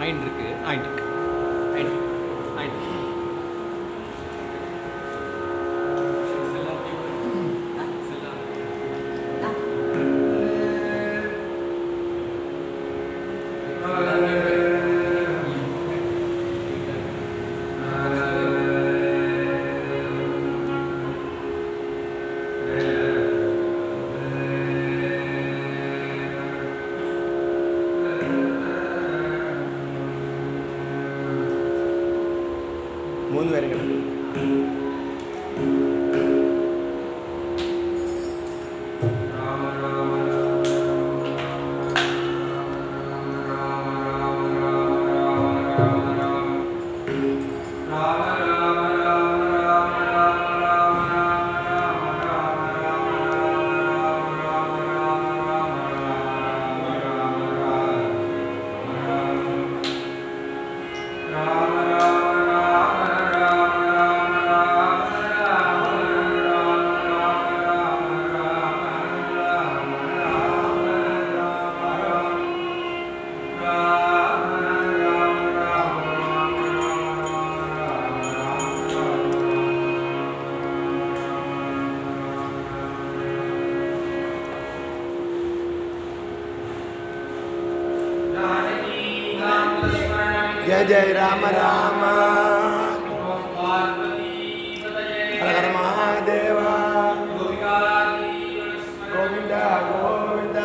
ஆயின் இருக்குது ஆயின் മൂന്ന് പേരും കിടക്കും. जय जय राम राम हर हर महादेव गोविंद गोविंद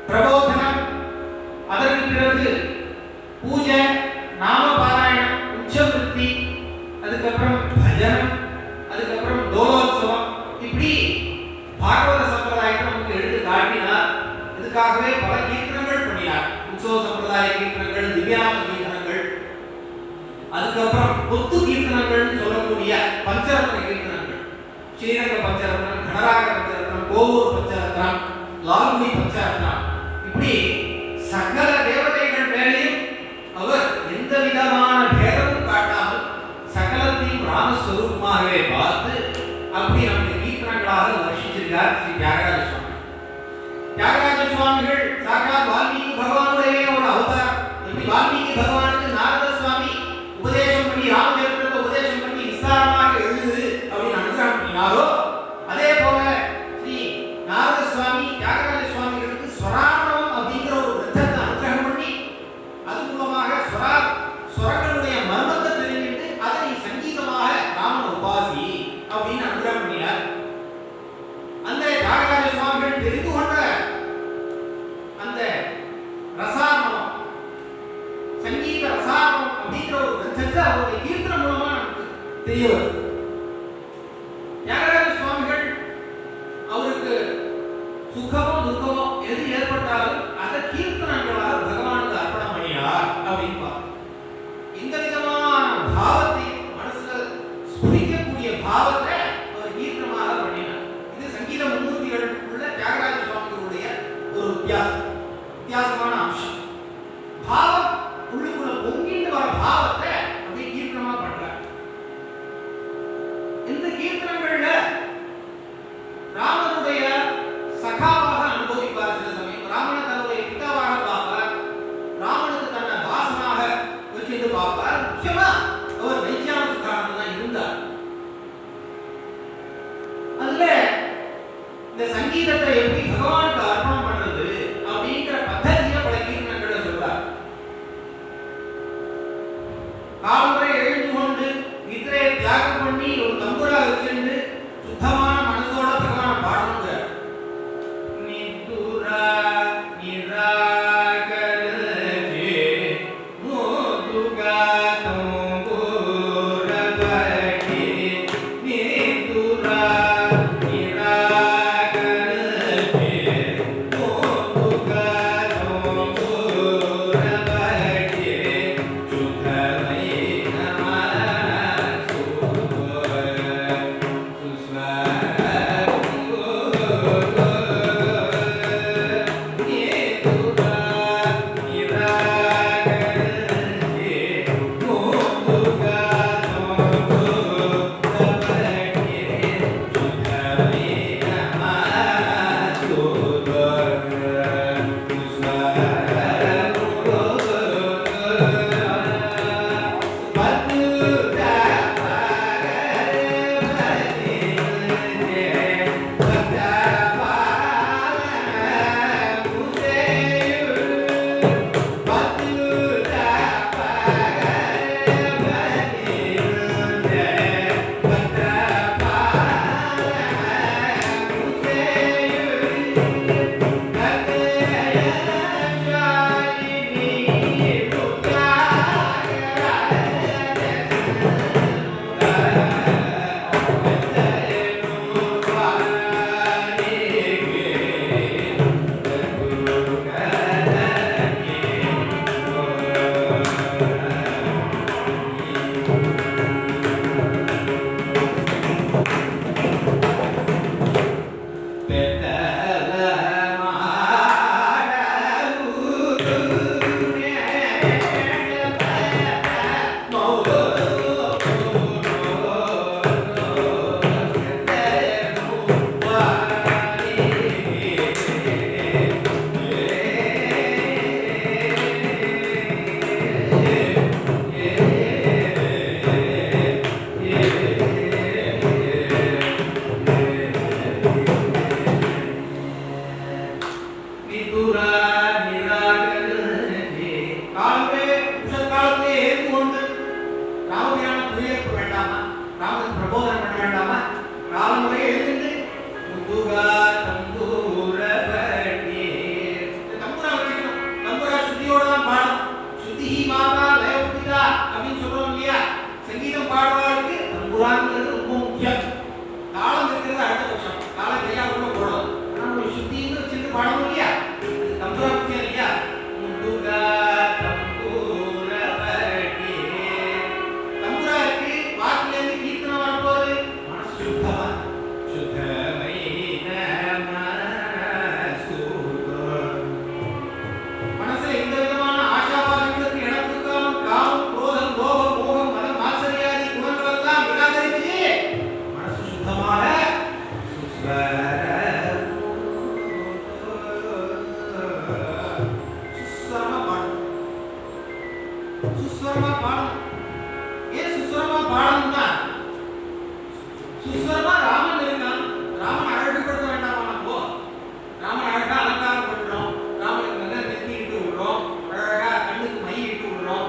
பிரபோதன அதுக்கப்புறம் பஜனம், அதுக்கப்புறம் தோலோத்சவம். இப்படி பாகவத சம்பிரதாயத்தை நமக்கு எடுத்து காட்டினார். இதுக்காகவே பல கீர்த்தனங்கள் பண்ணினார். உற்சவ சம்பிரதாய கீர்த்தனங்கள், திவ்யாம கீர்த்தனங்கள், அதுக்கப்புறம் கொத்து கீர்த்தனங்கள் சொல்லக்கூடிய பஞ்சரத்ன கீர்த்தனங்கள், ஸ்ரீரங்க பஞ்சரத்னம், கனராக பஞ்சரத்னம், கோவூர் பஞ்சரத்னம், லால்குடி பஞ்சரத்னம், இப்படி சகல தேவதைகள் மேலேயும் அவர் எந்த விதமான பேதமும் காட்டாமல் சகலத்தையும் ராமஸ்வரூபமாகவே பார்த்து அப்படி நமக்கு கீர்த்தனங்களாக வர்ஷிச்சிருக்கார் ஸ்ரீ தியாகராஜ சுவாமி. தியாகராஜ சுவாமிகள் சாட்சாத் வால்மீகி பகவானுடைய ஒரு அவதாரம். எப்படி வால்மீகி பகவானுக்கு நாரத சுவாமி உபதேசம் பண்ணி ராமச்சந்திரத்தை உபதேசம் பண்ணி விஸ்தாரமாக எழுது அப்படின்னு அனுகிரகம் பண்ணினாரோ, அதே போல ஸ்ரீ நாரத சுவாமி தியாகராஜ சுவாமிகளுக்கு ஸ்வராரணம் அப்படிங்கிற ஒரு கிரந்தத்தை அனுகிரகம் பண்ணி அது மூலமாக ஸ்வரங்களுடைய மர்மத்தை தெரிவித்து அதனை சங்கீதமாக ராமன் உபாசி அப்படின்னு அனுகிரகம் பண்ணினார். அந்த தியாகராஜ சுவாமிகள் தெரிந்து கொண்ட அந்த ரசாரணம், சங்கீத ரசாரணம் அப்படிங்கிற ஒரு கிரந்தத்தை அவருடைய கீர்த்தனம் மூலமா நமக்கு தெரிய வருது. தியாகராஜ சுவாமிகள் அவருக்கு சுகமோ துக்கமோ எது ஏற்பட்டாலும் அதை கீர்த்தனங்களாக பகவானுக்கு அர்ப்பணம் பண்ணினார் அப்படின்னு பார்க்கிறோம். இந்த விதமான பாவத்தை மனசுல ஸ்புரிக்கக்கூடிய பாவத்தை அவர் கீர்த்தனமாக பண்ணினார். இது சங்கீத மும்மூர்த்திகளுக்குள்ள தியாகராஜ சுவாமிகளுடைய ஒரு வித்தியாசமான அம்சம். பாவம் உள்ளுக்குள்ள பொங்கிட்டு வர பாவத்தை அப்படியே கீர்த்தனமா பண்றார். இந்த கீர்த்தனங்கள்ல ராமனுடைய சகாவாக அனுபவிப்பார். சில சமயம் ராமனை தன்னுடைய பிதாவாக பார்ப்பார், ராமனுக்கு தன்னை தாசனாக வச்சுட்டு பார்ப்பார். முக்கியமா அவர் வைத்தியான சுகாரம் தான் இருந்தார். அதுல இந்த சங்கீதத்தை எப்படி பகவானுக்கு அர்ப்பணம் பண்றது அப்படிங்கிற பദ്ധதியை பல கீர்த்தனங்களை சொல்றார். காலமுறை எழுந்து கொண்டு நித்திரையை தியாகம் பண்ணி ஒரு தம்புரா வச்சிருந்து சுத்தமான மனசோட பகவான் பாடுங்க. நிதுரா நிராகரஜே மோதுகா தம்புர பகி நிதுரா நிராகரஜே மோதுகா தம்புர பகி சுத்தமை சங்கீதம் பாடுவார்கள் தம்புராங்கிறது ரொம்ப முக்கியம். தாளம் இருக்கிறது அடுத்த பட்சம். தாளம் கையா உள்ள போடணும். ஆனா ஒரு சுத்தின்னு வச்சுட்டு பாடணும் இல்லையா? அது தம்புரா முக்கியம் இல்லையா? முதுகா தம்பூரவடி. தம்புரா இருக்கு, வாக்குலேருந்து கீர்த்தனை வரப்போகுது. மனசு சுத்தமா சுத்தமைன மனசுல எந்த விதமான ஆசாபாசங்களுக்கு இடம் கொடுக்காம காமம், குரோதம், லோபம், மோகம், மதம், மாத்சரியாதி குணங்கள் எல்லாம் நிராகரித்து மனசு சுத்தமாக சுஸ்வரமா பாடணும். ஏன் சுஸ்வரமா பாடணும்னா சுஸ்வரமா ராமன் இருக்கான். ராமன் அழகுபடுத்த வேண்டாமா? நம்ம ராமன் அழகா அலங்காரம் பண்றோம். ராமனுக்கு நல்ல நெத்தி இட்டு விடுறோம், அழகா கண்ணுக்கு மை இட்டு விடுறோம்,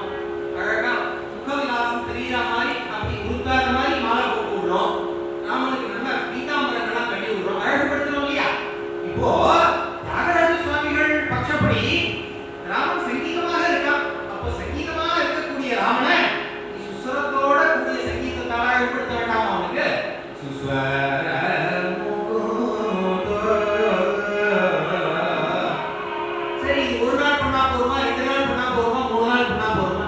அழகா முகவிலாசம் தெரியுற மாதிரி அப்படி உருத்தாத மாதிரி மாலை போட்டு விடுறோம். ராமனுக்கு நல்ல பீதாம்பரங்கள்லாம் கட்டி விடுறோம், அழகுபடுத்துறோம் இல்லையா? இப்போ தியாகராஜ சுவாமிகள் பட்சப்படி ராமன் சங்கீதமாக இருக்கான். அப்போ சங்கீதமாக இருக்கக்கூடிய ராமனை சுஸ்வரத்தோட கூடிய சங்கீதத்தால அழகுபடுத்த வேண்டாமா? அவனுக்கு சரி, இது ஒரு நாள் பண்ணா போருமா, 2 நாள் பண்ணா போருமா, 3 நாள் பண்ணா போருமா?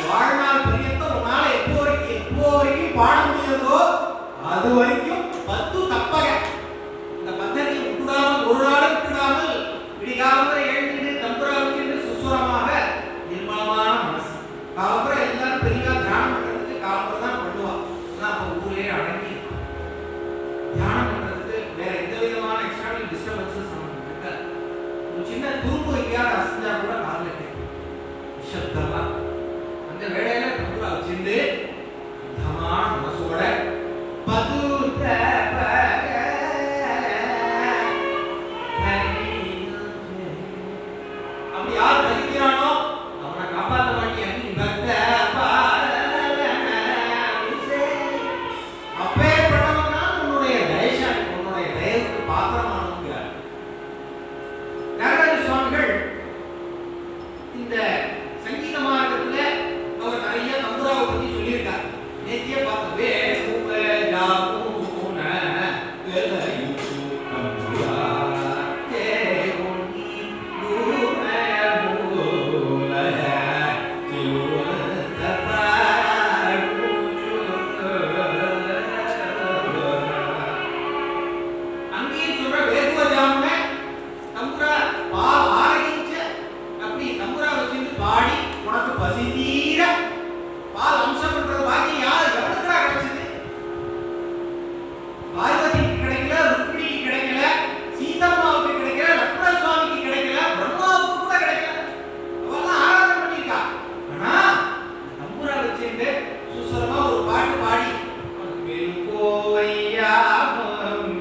வாழ்நாள் பரியந்தம் உன்னால எப்போ வரைக்கும் பாட முடியுதோ அது வரைக்கும் 10 தப்பக. இந்த பத்தனை விட்டுடாமல், ஒரு நாளும் விட்டுடாமல் விடிகாலம்பரை எழுந்திட்டு தம்புரா வச்சுட்டு சுஸ்வரமாக நிர்மலமான மனசு. காலம்பரை எல்லாரும் பெரியவா தியானம் பண்றதுக்கு காலம்பரை தான் பண்ணுவா. அப்போ ஊரே அடங்கி இருக்கும். தியானம் பண்றதுக்கு வேற எந்த விதமான எக்ஸ்டர்னல் டிஸ்டர்பன்சஸ் நமக்கு இருக்காது. ஒரு சின்ன துரும்பு எங்கேயாவது அசைஞ்சா கூட காலில் கேட்கும் நிஷப்தமா. அந்த வேளையில தம்புரா வச்சிருந்து சுத்தமான மனசோட அப்படி யார் மதிக்கிறானோ அவனை காப்பாற்ற வேண்டிய அப்பேற்பட்டவன் தான் உன்னுடைய தயசாலி, உன்னுடைய தயவுக்கு பாத்திரமானவங்கிறார் தியாகராஜ சுவாமிகள். இந்த சங்கீத மார்க்கத்துல அவர் நிறைய தம்புராவை பத்தி சொல்லியிருக்கார். நேத்தியே பார்த்தவே பாடி உனக்கு பசி தீர பால் அம்சம் பண்றது பாக்கி யார் எவ்வளவு கிடைச்சது? பார்வதிக்கு கிடைக்கல, ருக்மிணிக்கு கிடைக்கல, சீதம்மாவுக்கு கிடைக்கல, லக்ஷ்மண சுவாமிக்கு கிடைக்கல, பிரம்மாவுக்கு கூட கிடைக்கல. அவெல்லாம் ஆராதனை பண்ணிருக்கா. ஆனா தம்புரா வச்சிருந்து சுஸ்வரமா ஒரு பாட்டு பாடி மேலுகோவையா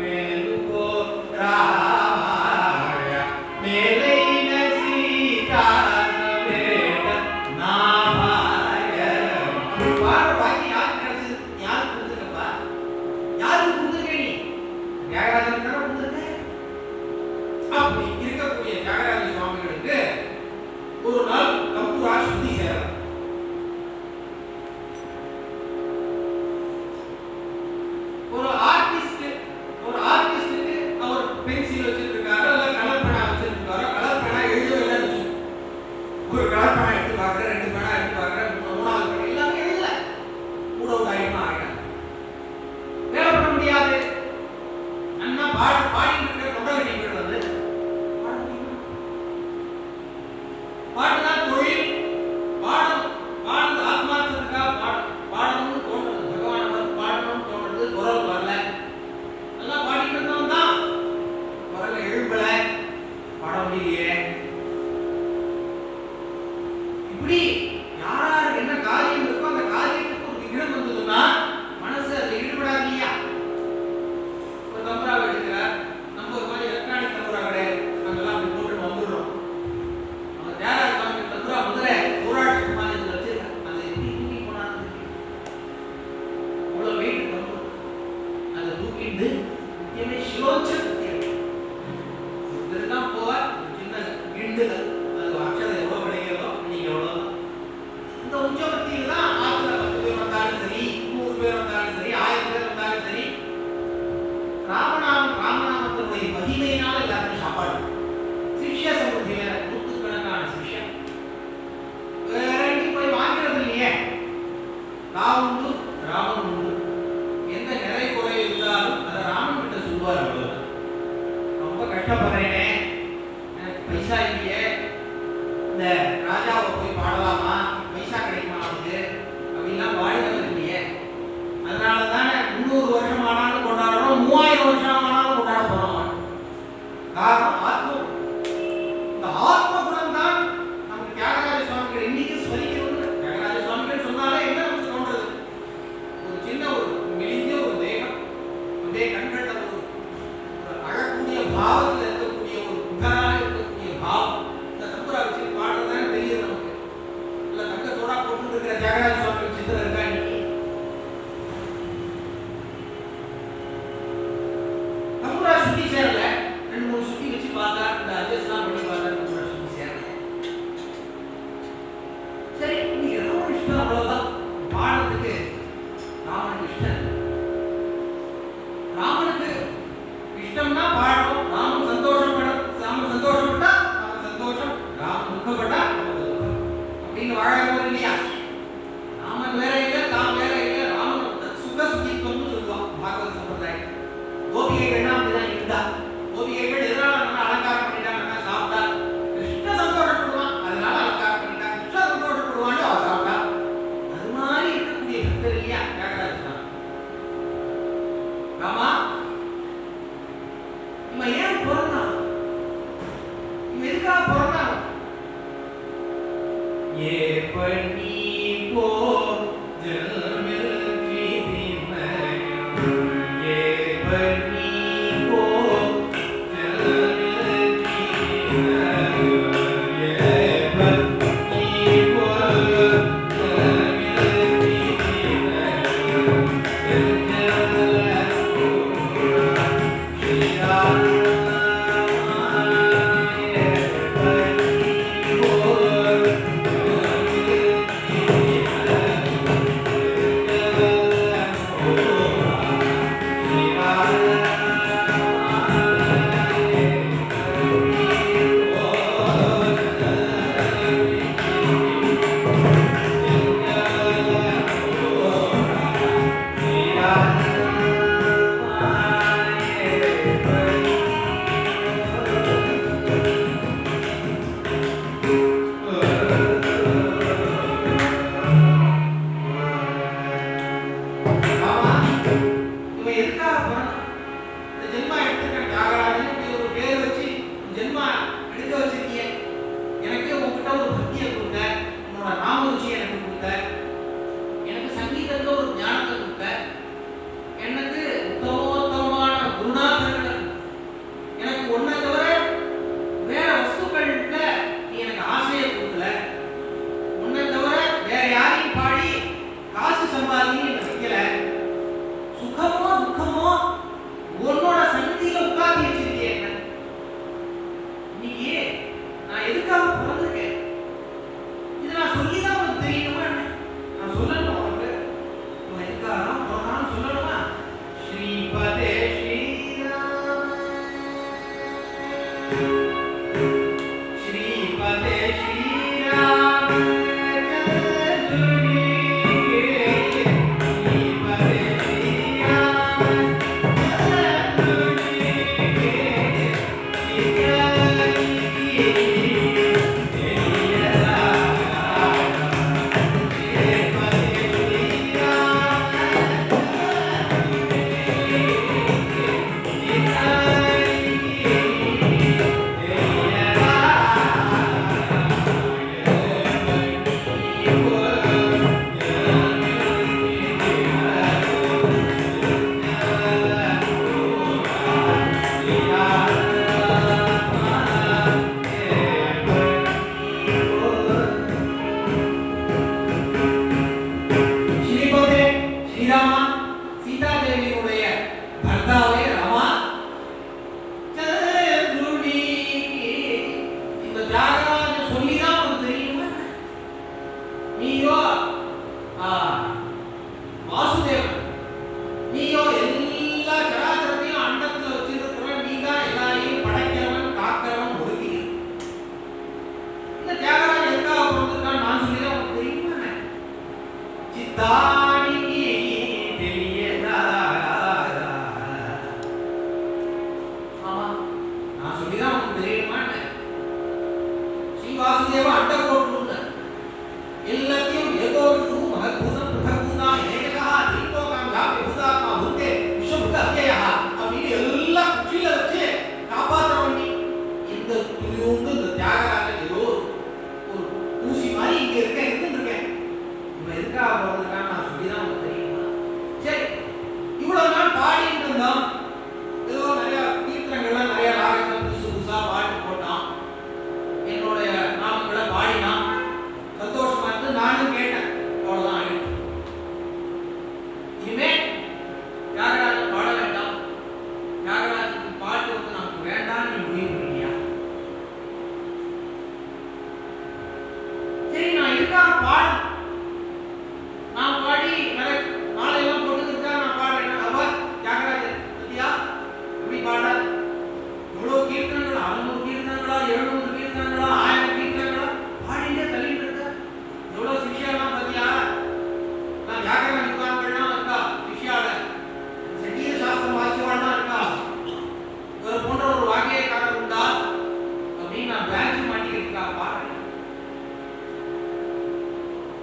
மேலுகோ ராமாய மேலை சீதா அப்படி இருக்கக்கூடிய தியாகராஜ சுவாமிகளுக்கு ஒரு நாள் தம்புரா சுத்தி சேரலாம். ஒரு ஆர்டிஸ்டுக்கு அவர் பென்சில் வச்சிருக்காரு, இல்ல கலர் பேனா வச்சிருக்காரு. கலர் பேனா எழுதவே இல்லை. ஒரு கலர் பேனா எடுத்து பார்க்குறேன், 2 பேனா எடுத்து பார்க்குறேன், 3வது பேனா எல்லாமே எழுதல. கூட ஒரு ஆயிரமா ஆயிட்டாங்க. வேலை பண்ண முடியாது. அண்ணா பாடிட்டு இருக்க தொண்டை கட்டி போயிடுறது. பாட்டுதான் தொழில். பாடணும் ஆத்மார்த்தத்துக்காக பாடணும்னு தோன்றது. பகவான் பாடணும்னு தோன்றது. குரல் வரல. நல்லா பாடிட்டு இருந்தவன் தான் குரல் எழும்பல, பாட முடியலையே. இப்படி யார் என்ன காரியம் இருக்கோ அந்த காரியத்துக்கு ஒரு விக்னம் வந்ததுன்னா மனசு அதில் ஈடுபடாது இல்லையா? ஒரு தம்புராவை எடுக்கிறார். நம்ம ஒரு மாதிரி எலக்ட்ரானிக் தம்புரா கிடையாது. நாங்கெல்லாம் அப்படி போட்டு வந்துடுறோம். அவங்க தியாகராஜ சுவாமி தம்புரா முதல்ல போராட்ட சமாஜத்தில் வச்சிருக்காங்க. அதை எப்படி தூக்கி போனான்னு அவ்வளோ வெயிட் தம்புரா. அதை தூக்கிட்டு முக்கியமே சிலோச்சம் இதுதான் போவார். சின்ன கிண்டுகள் அது அக்ஷரம் எவ்வளோ கிடைக்கிறதோ ராஜாவை போய் பாடலாமா, பைசா கிடைக்குமா அவனுக்கு அப்படின்லாம் பாடினவர் இல்லையே. அதனால தானே 300 வருஷம் ஆனாலும் கொண்டாடுறோம், 3000 வருஷம் ஆனாலும் கொண்டாட போறோம். காரணம் ஆத்மம். இந்த ஆத்ம குணம் தான் நமக்கு தியாகராஜ சுவாமிகள் இன்னைக்கு ஸ்மரிக்கிறது. தியாகராஜ சுவாமிகள் சொன்னாலே என்ன நமக்கு தோன்றது? ஒரு சின்ன ஒரு மெலிஞ்ச ஒரு தேகம், அப்படியே கண்கண்ட ஒரு அழக்கூடிய பாவத்தில் இருக்கக்கூடிய ஒரு புகழாக இருக்கக்கூடிய பாவம். இந்த தம்புரா வச்சு பாடுறதுதான் தெரியுது நமக்கு. இல்லை தங்கத்தோட போட்டு இருக்கிற தியாகராஜ சுவாமிகள் சித்திரம் இருக்கா இன்னைக்கு? தம்புரா சுத்தி சேரல, 2-3 சுத்தி வச்சு பார்த்தா, இந்த அட்ஜஸ்ட்லாம் பண்ணி பார்த்தா தம்புரா சுத்தி சேரல. சரி, நீங்க ராமன் இஷ்டம் அவ்வளவுதான். பாடுறதுக்கு ராமனுக்கு இஷ்டம் இல்லை. ராமனுக்கு இஷ்டம்னா பாடணும். ராமன் சந்தோஷப்பட்டா ராமன் சந்தோஷம், ராமன் துக்கப்பட்டா அப்படின்னு வாழறவர் இல்லையா? ராமன் வேற இல்லை, தான் வேற இல்லை. ராமன் சுக சுகித்துவம்னு சொல்லுவான் பாகவத சம்பிரதாயம். கோபிகைகள்னா அப்படிதான் இருந்தா. கோபிகைகள் எதனால நம்ம அலங்காரம் பண்ணிட்டாங்கன்னா சாப்பிட்டா கிருஷ்ண சந்தோஷப்படுவான், அதனால அலங்காரம் பண்ணிட்டா. கிருஷ்ண சந்தோஷப்படுவான்னு அவ சாப்பிட்டா. அது மாதிரி இருக்கக்கூடிய பக்தர் இல்லையா தியாகராஜன்? ராமா இவன் ஏன் பிறந்தான்? இவன் எதுக்காக பிறந்தான்? ஏ பண்ணி போ ஜல்மில் கீதிமயம், ஏ பண்ணி போ ஜல்மில் கீதிமயம், ஏ பண்ணி போ ஜல்மில் கீதிமயம், வாசுதேவ அண்ட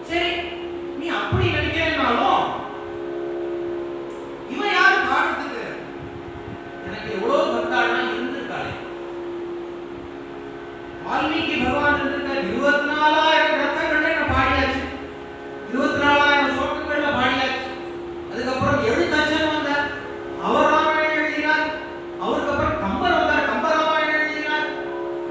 சரி, நீ அப்படி நினைக்கிறேன்னாலும் இவன் யாரு பாடுறதுக்கு? எனக்கு எவ்வளவு பக்தாள்லாம் இருந்திருக்காளே. வால்மீகி பகவான் இருந்திருக்காரு. 24,000 ரத்தங்கள்ல நான் பாடியாச்சு, 24,000 ஸ்லோகங்கள்ல பாடியாச்சு. அதுக்கப்புறம் எழுத்தச்சன் வந்தார், அவர் ராமாயணம் எழுதினார். அவருக்கு அப்புறம் கம்பர் வந்தார், கம்ப ராமாயணம் எழுதினார்.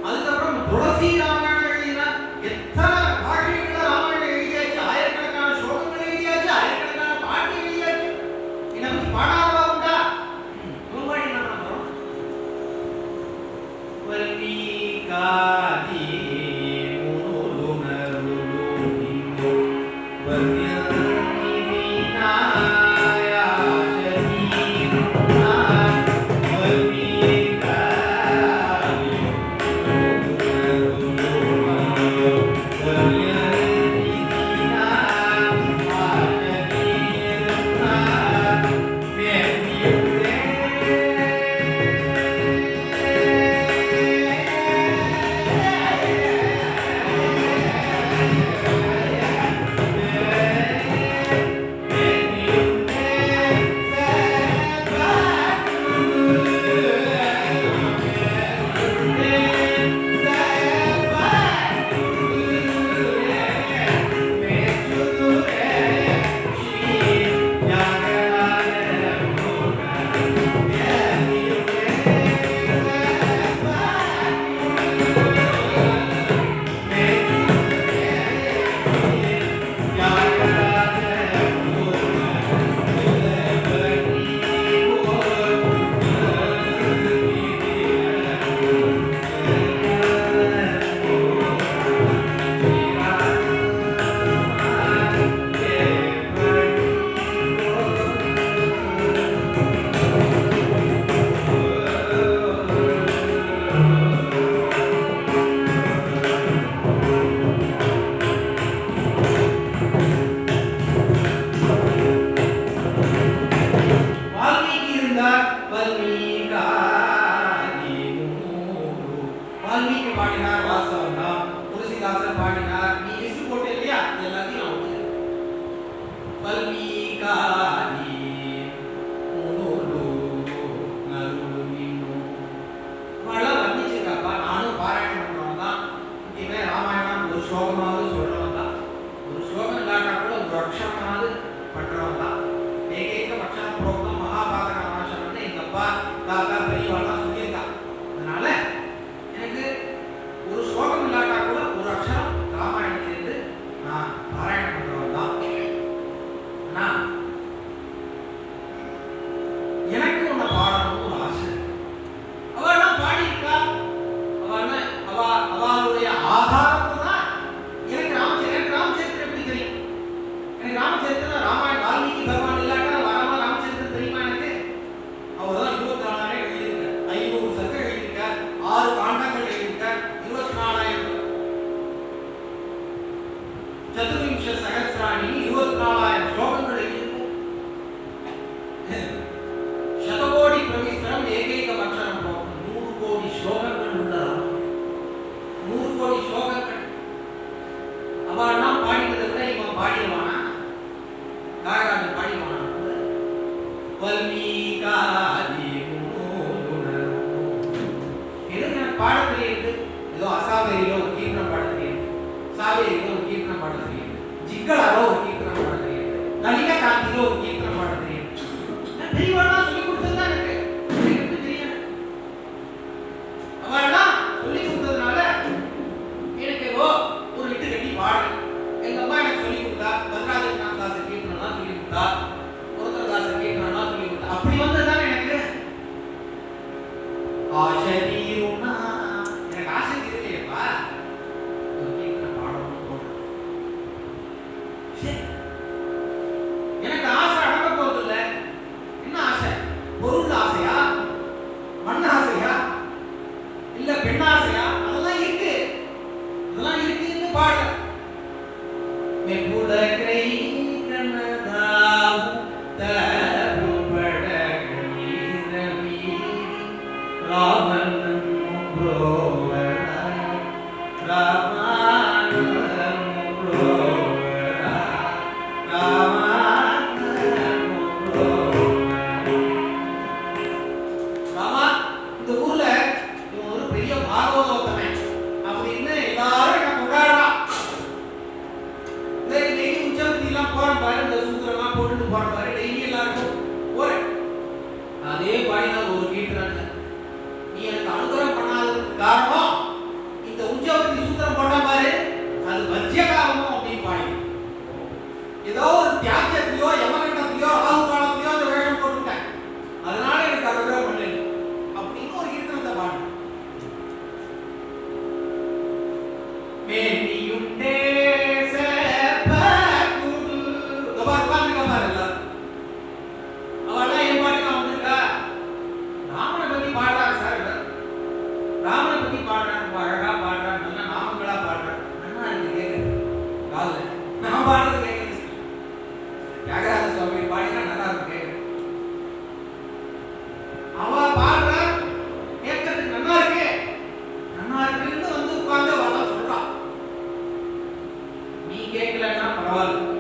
அதுக்கப்புறம் துளசி ராமாயணம் எழுதினார். எத்தனை பாஷைகள்ல ராமாயணம் எழுதியாச்சு, ஆயிரக்கணக்கான ஸ்லோகங்கள் எழுதியாச்சு, ஆயிரக்கணக்கான பாட்டு எழுதியாச்சு. என்னை பத்தி பாடாதவா உண்டா? இவன் பாடி என்ன பண்ண போறோம்? வல்மீகாதி முனுலுணருளு நின்னு வால்மீகி இருந்தார். வல்மீகாதி முனு. வால்மீகி பாடினார், வாஸ்தவம் தான். துளசிதாசர் பாடினார். நீ லிஸ்ட் போட்டு இல்லையா, எல்லாத்தையும் நான் ஒத்துக்கிறேன். வல்மீகாதி முனு நருளு நின்னு. இவெல்லாம் வர்ணிச்சிருக்காப்பா. நானும் பாராயணம் பண்றவன் தான். இனிமே ராமாயணம் ஒரு ஸ்லோகமாவது சொல்றவன் தான். ஒரு ஸ்லோகம் இல்லாட்டா கூட ஒரு அக்ஷரமாவது பண்றவன் தான். ஏகேக பட்சம் புரோக்தம் மகாபாரத நாசனம்னு எங்க அப்பா தாத்தா பெரியவாள்லாம் சொல்லியிருக்காங்க. அதனால எனக்கு ஒரு ஸ்லோகம் இல்லாட்டா கூட ஒரு அக்ஷரம் ராமாயணத்திலிருந்து நான் பாராயணம் பண்றவன் தான். ஆனா எனக்கு ஒண்ணு பாடணும்னு ஒரு ஆசை. அவெல்லாம் பாடியிருக்கா. அவளுடைய ஆதாரத்தை தான் எனக்கு ராமச்சரித்திரம் எப்படி தெரியும்? எனக்கு ராமச்சரித்திரம் ராமாயணம் வால்மீகி பகவான் இல்லாட்டா ராமச்சரித்திரம் தெரியுமா எனக்கு? அவர் தான் 24,000 எழுதியிருக்கார், 500 சர்க்கம் எழுதியிருக்கார், 6 காண்டங்கள் எழுதியிருக்கார், 24,000 சதுர்விம்ச சகஸ்ராணி 24,000 ஸ்லோகங்கள் எழுதியிருக்கும். சதகோடி பிரவிஸ்தரம் ஏகைகம் அக்ஷரம் போகும். 100 கோடி ஸ்லோகங்கள் உள்ள 100 கோடி ஸ்லோகங்கள். அவெல்லாம் பாடினதை விட இவன் பாடிடுவானா? காகராஜன் பாடிடுவானா? வல்மீகாதி முனுலுணருளு. எதுக்கு எனக்கு பாட தெரியுது? ஏதோ அசாவேரியில ஒரு கீர்த்தனம் பாட தெரியுது, சாவேரியில ஒரு கீர்த்தனம் பாட தெரியுது, ஜிக்கலால ஒரு கீர்த்தனம் பாட தெரியுது, நலிகா காந்தியில ஒரு கீர்த்தனம் பாட தெரியுது. தெரியவானா சொல்லி கொடுத்ததுதான் எனக்கு. எனக்கு தெரியல. அவெல்லாம் சொல்லி கொடுத்ததுனால எனக்கு ஏதோ ஒரு இட்டு கட்டி பாடு. எங்க அம்மா எனக்கு சொல்லி கொடுத்தா, பத்ராஜன் தாசர் கீர்த்தனம்லாம் சொல்லி கொடுத்தா, ஒருத்தரதாசர் கீர்த்தனம்லாம் சொல்லி கொடுத்தா. அப்படி வந்ததுதானே எனக்கு ஆசை தீரும்னா. எனக்கு ஆசை தீரலையப்பா, ஒரு கீர்த்தனை பாடணும்னு தோணும். சரி, எனக்கு ஆசை அடங்க போறது இல்லை. என்ன ஆசை? பொருள் ஆசையா, மண் ஆசையா, இல்ல பெண் ஆசையா? அதெல்லாம் இருக்கு, அதெல்லாம் இருக்குன்னு பாடு. மெப்புடகை கனதாவும் தருபடகீரவி ராமனும் புரோவரா ராமானும் புரோவரா நீ கேட்கலன்னா பரவாயில்ல,